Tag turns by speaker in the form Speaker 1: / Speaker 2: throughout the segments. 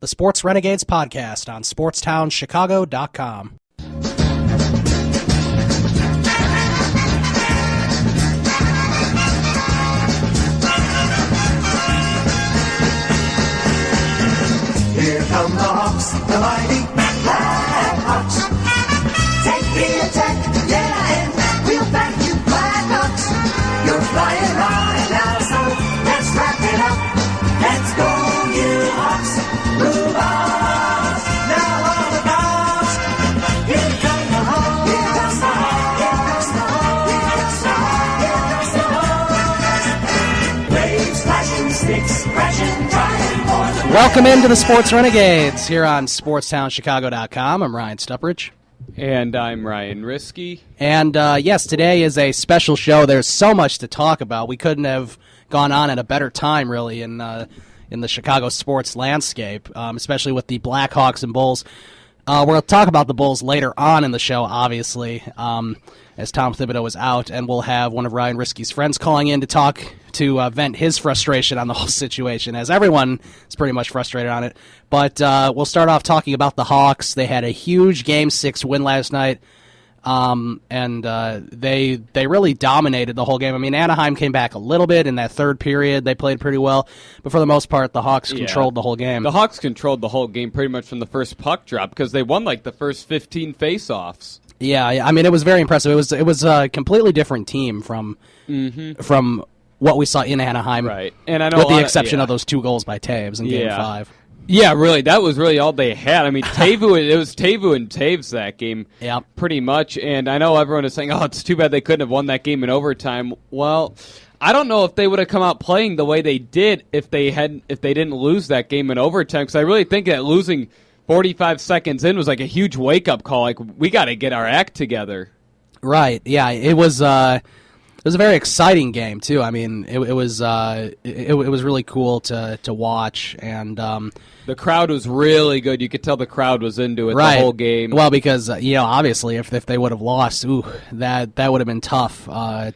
Speaker 1: the Sports Renegades podcast on SportstownChicago.com.
Speaker 2: Here come the Hawks, the mighty Blackhawks. Take the attack, yeah, and we'll back you Blackhawks. You're flying high now, so let's wrap it up. Let's go, you Hawks, move on. Now all the Hawks, here come the Hawks, here comes the Hawks, here comes the Hawks, here comes the Hawks. Waves flashing, sticks crashing, trying for the
Speaker 1: Welcome into the Sports Renegades here on SportstownChicago.com. I'm Ryan Stuprich.
Speaker 3: And I'm Ryan Risky.
Speaker 1: And yes, today is a special show. There's so much to talk about. We couldn't have gone on at a better time, really, in the Chicago sports landscape, especially with the Blackhawks and Bulls. We're going to talk about the Bulls later on in the show, obviously, as Tom Thibodeau is out, and we'll have one of Ryan Risky's friends calling in to vent his frustration on the whole situation, as everyone is pretty much frustrated on it. But we'll start off talking about the Hawks. They had a huge Game 6 win last night, and they really dominated the whole game. I mean, Anaheim came back a little bit in that third period. They played pretty well, but for the most part, the Hawks controlled the whole game.
Speaker 3: The Hawks controlled the whole game pretty much from the first puck drop because they won like the first 15 face-offs.
Speaker 1: Yeah, I mean, it was very impressive. It was a completely different team from what we saw in Anaheim,
Speaker 3: right? And I know
Speaker 1: with the exception of those 2 goals by Taves in Game 5.
Speaker 3: Yeah, really, that was really all they had. I mean, it was Teuvo and Taves that game, pretty much. And I know everyone is saying, "Oh, it's too bad they couldn't have won that game in overtime." Well, I don't know if they would have come out playing the way they did if they didn't lose that game in overtime. Because I really think that losing 45 seconds in was like a huge wake-up call. Like, we got to get our act together.
Speaker 1: Right. Yeah. It was a very exciting game too. I mean, it was really cool to watch, and
Speaker 3: the crowd was really good. You could tell the crowd was into it the whole game.
Speaker 1: Well, because obviously, if they would have lost, that would have been tough.
Speaker 3: Right.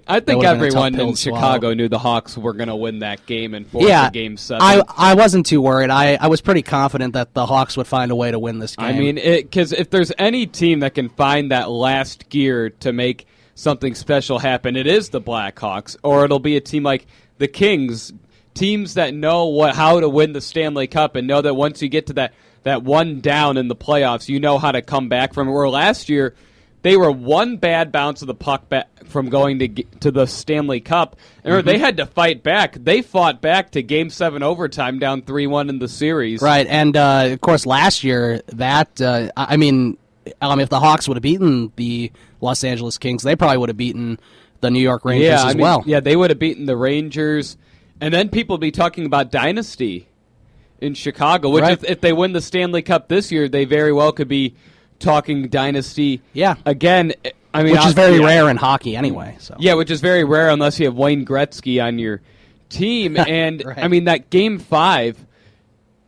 Speaker 3: I think everyone in Chicago knew the Hawks were going to win that game and force a Game 7.
Speaker 1: I wasn't too worried. I was pretty confident that the Hawks would find a way to win this game.
Speaker 3: I mean, because if there's any team that can find that last gear to make something special happen, it is the Blackhawks, or it'll be a team like the Kings, teams that know how to win the Stanley Cup and know that once you get to that one down in the playoffs, you know how to come back from it. Where last year, they were one bad bounce of the puck back from going to the Stanley Cup, and they had to fight back. They fought back to Game 7 overtime, down 3-1 in the series.
Speaker 1: Right, and of course last year, if the Hawks would have beaten the Los Angeles Kings, they probably would have beaten the New York Rangers as well.
Speaker 3: Yeah, they would have beaten the Rangers. And then people would be talking about dynasty in Chicago, which if they win the Stanley Cup this year, they very well could be talking dynasty again. I mean,
Speaker 1: which is very rare in hockey anyway. So.
Speaker 3: Yeah, which is very rare unless you have Wayne Gretzky on your team. And, I mean, that Game 5,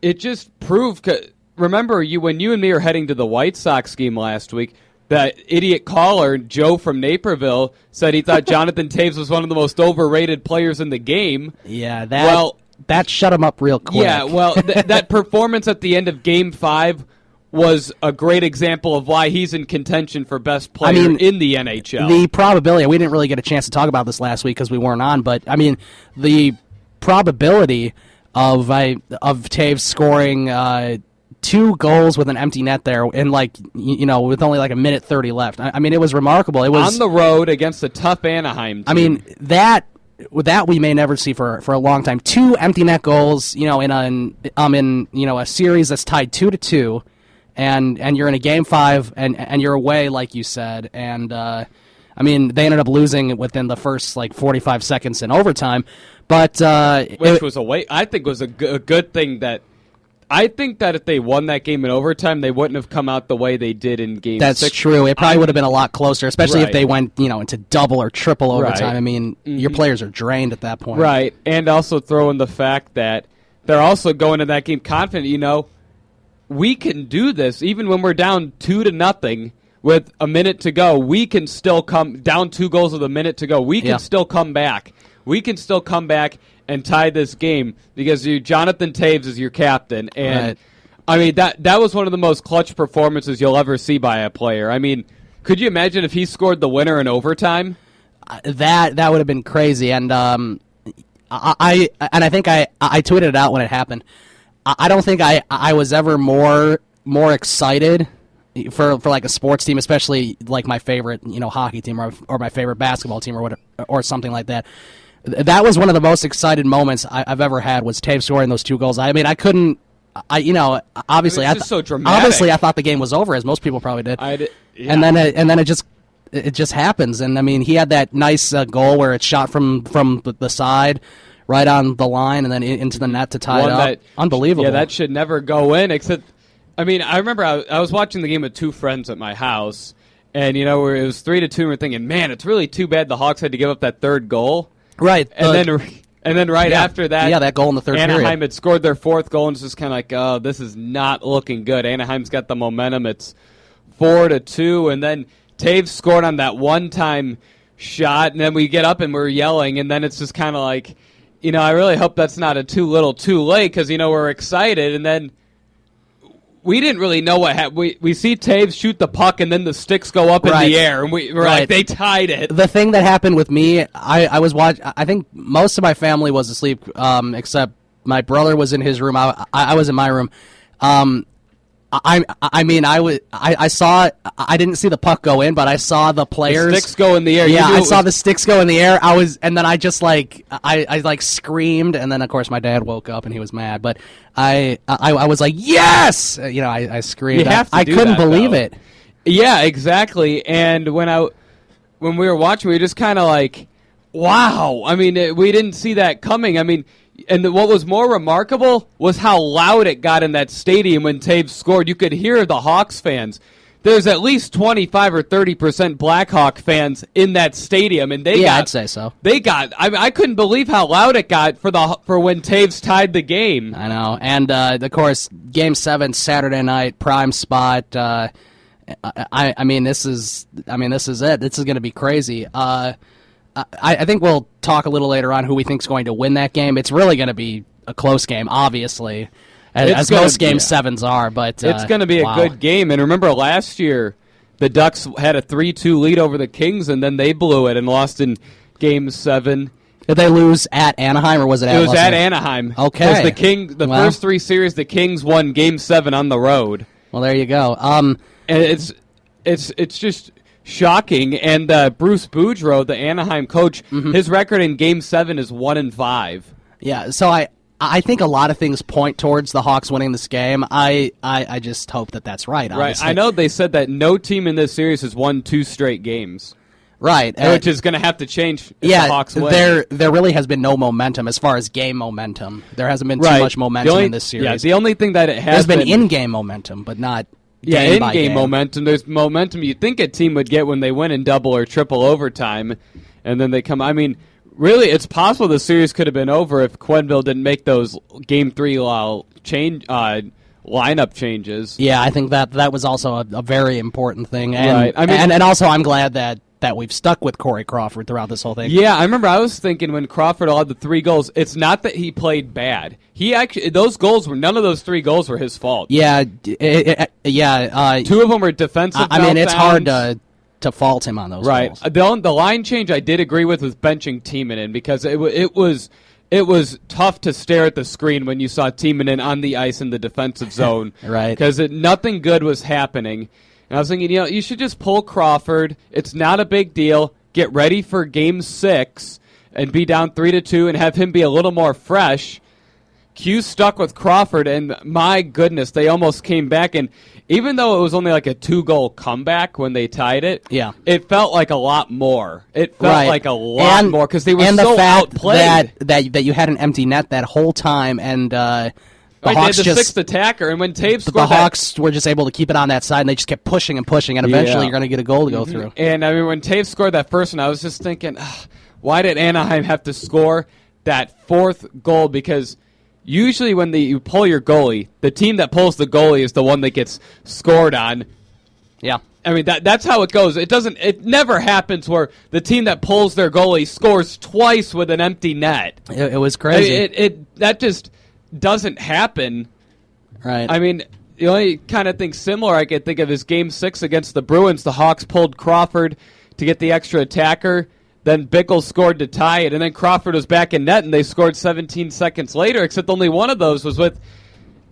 Speaker 3: it just proved... Remember, when you and me were heading to the White Sox game last week, that idiot caller, Joe from Naperville, said he thought Jonathan Taves was one of the most overrated players in the game.
Speaker 1: Yeah, that shut him up real quick.
Speaker 3: Yeah, well, that performance at the end of Game 5 was a great example of why he's in contention for best player in the NHL.
Speaker 1: The probability, we didn't really get a chance to talk about this last week because we weren't on, but, I mean, the probability of Taves scoring 2 goals with an empty net there, and with only like a minute 30 left. I mean, it was remarkable. It was
Speaker 3: on the road against a tough Anaheim team.
Speaker 1: I mean, that we may never see for a long time. 2 empty net goals, in a series that's tied 2-2, and you're in a Game 5 and you're away, like you said, and I mean, they ended up losing within the first 45 seconds in overtime, but
Speaker 3: which was I think was a good thing that. I think that if they won that game in overtime, they wouldn't have come out the way they did in Game 6.
Speaker 1: That's true. It probably would have been a lot closer, especially if they went, into double or triple overtime. I mean, your players are drained at that point.
Speaker 3: Right, and also throw in the fact that they're also going to that game confident, we can do this. Even when we're down 2-0 with a minute to go, we can still come down 2 goals with a minute to go. We can still come back. We can still come back and tie this game because Jonathan Taves is your captain. And,
Speaker 1: Right.
Speaker 3: I mean, that was one of the most clutch performances you'll ever see by a player. I mean, could you imagine if he scored the winner in overtime?
Speaker 1: That would have been crazy. And I think I tweeted it out when it happened. I don't think I was ever more excited for like a sports team, especially like my favorite hockey team or my favorite basketball team or something like that. That was one of the most excited moments I've ever had, was Taves scoring those 2 goals. I mean, I couldn't. Obviously,
Speaker 3: it's just so dramatic.
Speaker 1: Obviously, I thought the game was over, as most people probably did.
Speaker 3: Yeah.
Speaker 1: And then it just happens. And I mean, he had that nice goal where it's shot from the side, right on the line, and then into the net to tie it up. Unbelievable.
Speaker 3: Yeah, that should never go in. Except, I mean, I remember I was watching the game with 2 friends at my house, and where it was 3-2, and we're thinking, man, it's really too bad the Hawks had to give up that 3rd goal.
Speaker 1: Right.
Speaker 3: And then after that,
Speaker 1: that goal in the third
Speaker 3: Anaheim
Speaker 1: period.
Speaker 3: had scored their 4th goal, and it's just kind of like, oh, this is not looking good. Anaheim's got the momentum. It's 4-2, and then Taves scored on that one-time shot, and then we get up and we're yelling, and then it's just kind of like, I really hope that's not a too little too late, because, we're excited, and then we didn't really know what happened. We see Taves shoot the puck, and then the sticks go up in the air, and we're like, they tied it.
Speaker 1: The thing that happened with me, I was watching. I think most of my family was asleep, except my brother was in his room. I was in my room. I saw. I didn't see the puck go in, but I saw the players.
Speaker 3: The sticks go in the air.
Speaker 1: Yeah, I saw the sticks go in the air. And then I just I screamed, and then of course my dad woke up and he was mad. But I was like, yes! I screamed.
Speaker 3: You have to
Speaker 1: I
Speaker 3: do
Speaker 1: couldn't
Speaker 3: that,
Speaker 1: believe
Speaker 3: though.
Speaker 1: it.
Speaker 3: Yeah, exactly. And when we were watching, we were just kind of like, wow. I mean, we didn't see that coming. I mean, and what was more remarkable was how loud it got in that stadium when Taves scored. You could hear the Hawks fans. There's at least 25 or 30% Blackhawk fans in that stadium, and
Speaker 1: I'd say so.
Speaker 3: I couldn't believe how loud it got for when Taves tied the game.
Speaker 1: I know, and of course, Game 7 Saturday night, prime spot. I mean, this is it. This is going to be crazy. I think we'll talk a little later on who we think is going to win that game. It's really going to be a close game, obviously, as most Game 7s are. But
Speaker 3: it's going to be a good game. And remember, last year, the Ducks had a 3-2 lead over the Kings, and then they blew it and lost in Game 7.
Speaker 1: Did they lose at Anaheim, or was it at
Speaker 3: It was at Anaheim.
Speaker 1: Okay.
Speaker 3: Because the first 3 series, the Kings won Game 7 on the road.
Speaker 1: Well, there you go.
Speaker 3: And it's just shocking. And Bruce Boudreau, the Anaheim coach, his record in Game 7 is 1-5.
Speaker 1: Yeah, so I think a lot of things point towards the Hawks winning this game. I just hope that that's right. Obviously.
Speaker 3: Right. I know they said that no team in this series has won 2 straight games.
Speaker 1: Right.
Speaker 3: Which is going to have to change if the Hawks win.
Speaker 1: There really has been no momentum as far as game momentum. There hasn't been too much momentum in this series.
Speaker 3: Yeah, the only thing that it has
Speaker 1: There's been in-game momentum, but not
Speaker 3: in-game momentum. There's momentum you'd think a team would get when they win in double or triple overtime, and then they come. I mean, really, it's possible the series could have been over if Quenneville didn't make those Game 3 lineup changes.
Speaker 1: Yeah, I think that was also a very important thing. And,
Speaker 3: right. I mean,
Speaker 1: and also I'm glad that we've stuck with Corey Crawford throughout this whole thing.
Speaker 3: Yeah, I remember I was thinking when Crawford allowed the 3 goals, it's not that he played bad. None of those 3 goals were his fault.
Speaker 1: Yeah,
Speaker 3: 2 of them were defensive.
Speaker 1: I mean, it's hard to fault him on those
Speaker 3: goals. The line change I did agree with benching Timonen because it was tough to stare at the screen when you saw Timonen on the ice in the defensive zone.
Speaker 1: Right.
Speaker 3: Because nothing good was happening. And I was thinking, you should just pull Crawford. It's not a big deal. Get ready for Game 6 and be down 3-2 and have him be a little more fresh. Q stuck with Crawford, and my goodness, they almost came back. And even though it was only like a 2-goal comeback when they tied it, it felt like a lot more. It felt like a lot more because they were so outplayed.
Speaker 1: That you had an empty net that whole time, and
Speaker 3: the Hawks just 6th attacker, and when Taves scored,
Speaker 1: the Hawks were just able to keep it on that side, and they just kept pushing and pushing, and eventually you're going to get a goal to go through.
Speaker 3: And I mean, when Taves scored that first one, I was just thinking, why did Anaheim have to score that 4th goal? Because usually when you pull your goalie, the team that pulls the goalie is the one that gets scored on.
Speaker 1: Yeah.
Speaker 3: I mean, that's how it goes. It never happens where the team that pulls their goalie scores twice with an empty net.
Speaker 1: It was crazy.
Speaker 3: That just doesn't happen.
Speaker 1: Right.
Speaker 3: I mean, the only kind of thing similar I could think of is Game 6 against the Bruins. The Hawks pulled Crawford to get the extra attacker. Then Bickle scored to tie it, and then Crawford was back in net, and they scored 17 seconds later, except only one of those was with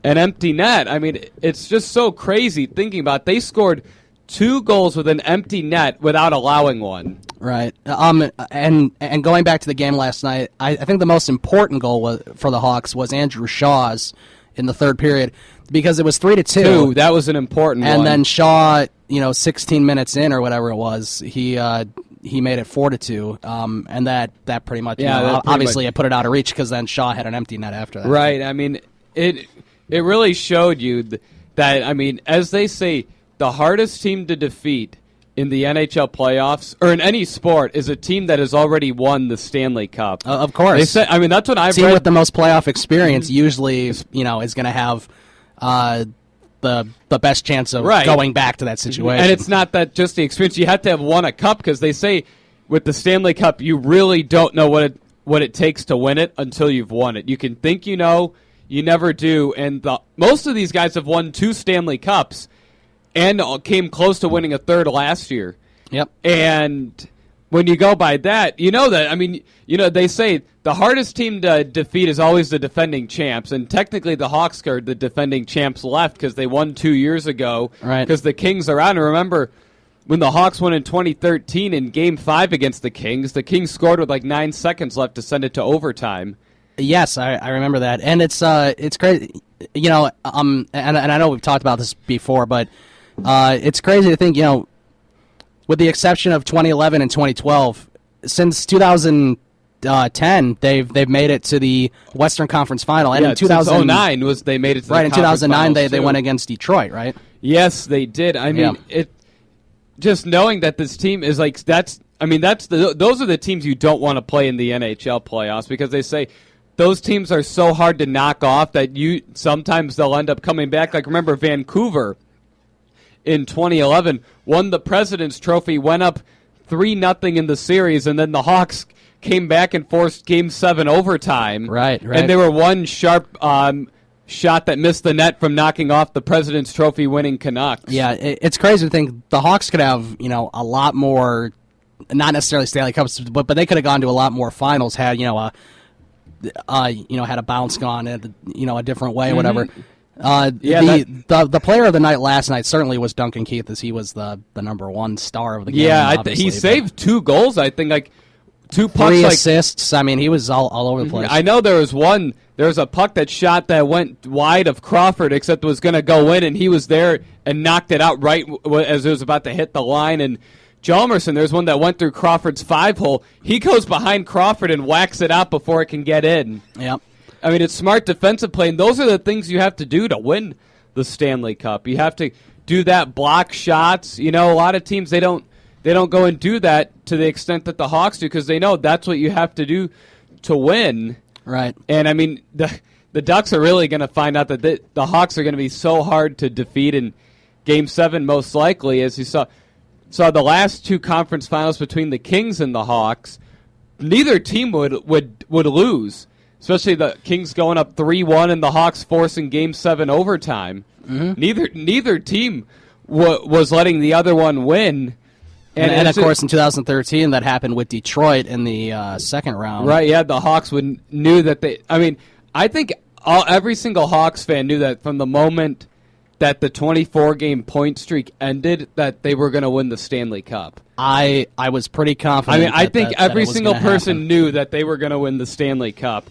Speaker 3: an empty net. I mean, it's just so crazy thinking about it. They scored 2 goals with an empty net without allowing one.
Speaker 1: Right. And going back to the game last night, I think the most important goal for the Hawks was Andrew Shaw's in the third period because it was 3-2.
Speaker 3: That was an important one.
Speaker 1: And then Shaw, 16 minutes in or whatever it was, he made it 4-2. And that pretty much, obviously it put it out of reach because then Shaw had an empty net after that.
Speaker 3: Right. I mean, it really showed you that, I mean, as they say, the hardest team to defeat in the NHL playoffs or in any sport is a team that has already won the Stanley Cup.
Speaker 1: Of course.
Speaker 3: They said, I mean, that's what I've
Speaker 1: team
Speaker 3: read.
Speaker 1: with the most playoff experience usually, is going to have the best chance of going back to that situation.
Speaker 3: And it's not that just the experience. You have to have won a cup because they say with the Stanley Cup, you really don't know what it takes to win it until you've won it. You can think you know, you never do. And most of these guys have won 2 Stanley Cups and came close to winning a third last year.
Speaker 1: Yep.
Speaker 3: And when you go by that, I mean, they say the hardest team to defeat is always the defending champs. And technically the Hawks are the defending champs left because they won 2 years ago.
Speaker 1: Right.
Speaker 3: Because the Kings are out. And remember, when the Hawks won in 2013 in Game 5 against the Kings scored with like 9 seconds left to send it to overtime.
Speaker 1: Yes, I remember that. And it's crazy. And I know we've talked about this before, but it's crazy to think, with the exception of 2011 and 2012, since 2010, they've made it to the Western Conference Final. And in
Speaker 3: 2009 they made it to the
Speaker 1: right. In 2009, they
Speaker 3: too.
Speaker 1: went against Detroit, right?
Speaker 3: Yes, they did. I mean, just knowing that this team is like those are the teams you don't want to play in the NHL playoffs because they say those teams are so hard to knock off that sometimes they'll end up coming back. Like remember Vancouver in 2011 won the President's Trophy, went up 3-0 in the series, and then the Hawks came back and forced Game 7 overtime.
Speaker 1: Right.
Speaker 3: And they were one sharp shot that missed the net from knocking off the President's Trophy winning Canucks.
Speaker 1: Yeah, it's crazy to think the Hawks could have, a lot more, not necessarily Stanley Cups, but they could have gone to a lot more finals had, had a bounce gone a different way, whatever. The player of the night last night certainly was Duncan Keith, as he was the number one star of the game.
Speaker 3: Yeah, he saved 2 goals, I think, like 2 pucks.
Speaker 1: 3 assists. I mean, he was all over the place.
Speaker 3: I know there was a puck that shot that went wide of Crawford, except it was going to go in, and he was there and knocked it out right as it was about to hit the line. And Hjalmarsson, there's one that went through Crawford's 5-hole. He goes behind Crawford and whacks it out before it can get in.
Speaker 1: Yep.
Speaker 3: I mean, it's smart defensive play, and those are the things you have to do to win the Stanley Cup. You have to do that, block shots. A lot of teams, they don't go and do that to the extent that the Hawks do because they know that's what you have to do to win. Right. And, I mean, the Ducks are really going to find out that the Hawks are going to be so hard to defeat in Game 7 most likely, as you saw the last 2 conference finals between the Kings and the Hawks. Neither team would lose. Especially the Kings going up 3-1 and the Hawks forcing Game 7 overtime. Mm-hmm. Neither team was letting the other one win.
Speaker 1: And of course, in 2013, that happened with Detroit in the second round.
Speaker 3: Right, yeah, the Hawks knew that they... I mean, I think every single Hawks fan knew that from the moment that the 24-game point streak ended, that they were going to win the Stanley Cup.
Speaker 1: I was pretty confident.
Speaker 3: I mean, I think every single person knew that they were going to win the Stanley Cup.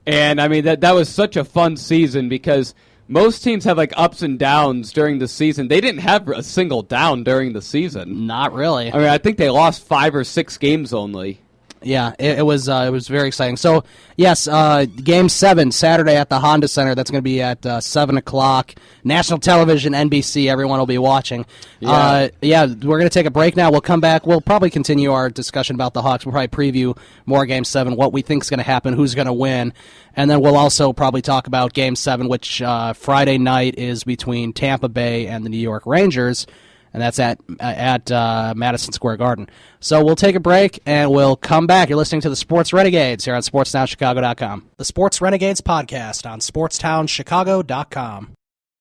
Speaker 3: And, I mean, that was such a fun season because most teams have, like, ups and downs during the season. They didn't have a single down during the season.
Speaker 1: Not really.
Speaker 3: I mean, I think they lost 5 or 6 games only.
Speaker 1: Yeah, it was very exciting. So, yes, Game 7, Saturday at the Honda Center. That's going to be at 7 o'clock. National television, NBC. Everyone will be watching. We're going to take a break now. We'll come back. We'll probably continue our discussion about the Hawks. We'll probably preview more Game 7, what we think is going to happen, who's going to win. And then we'll also probably talk about Game 7, which Friday night is between Tampa Bay and the New York Rangers. and that's at Madison Square Garden. So we'll take a break, and we'll come back. You're listening to the Sports Renegades here on SportsTownChicago.com. The Sports Renegades podcast on SportsTownChicago.com.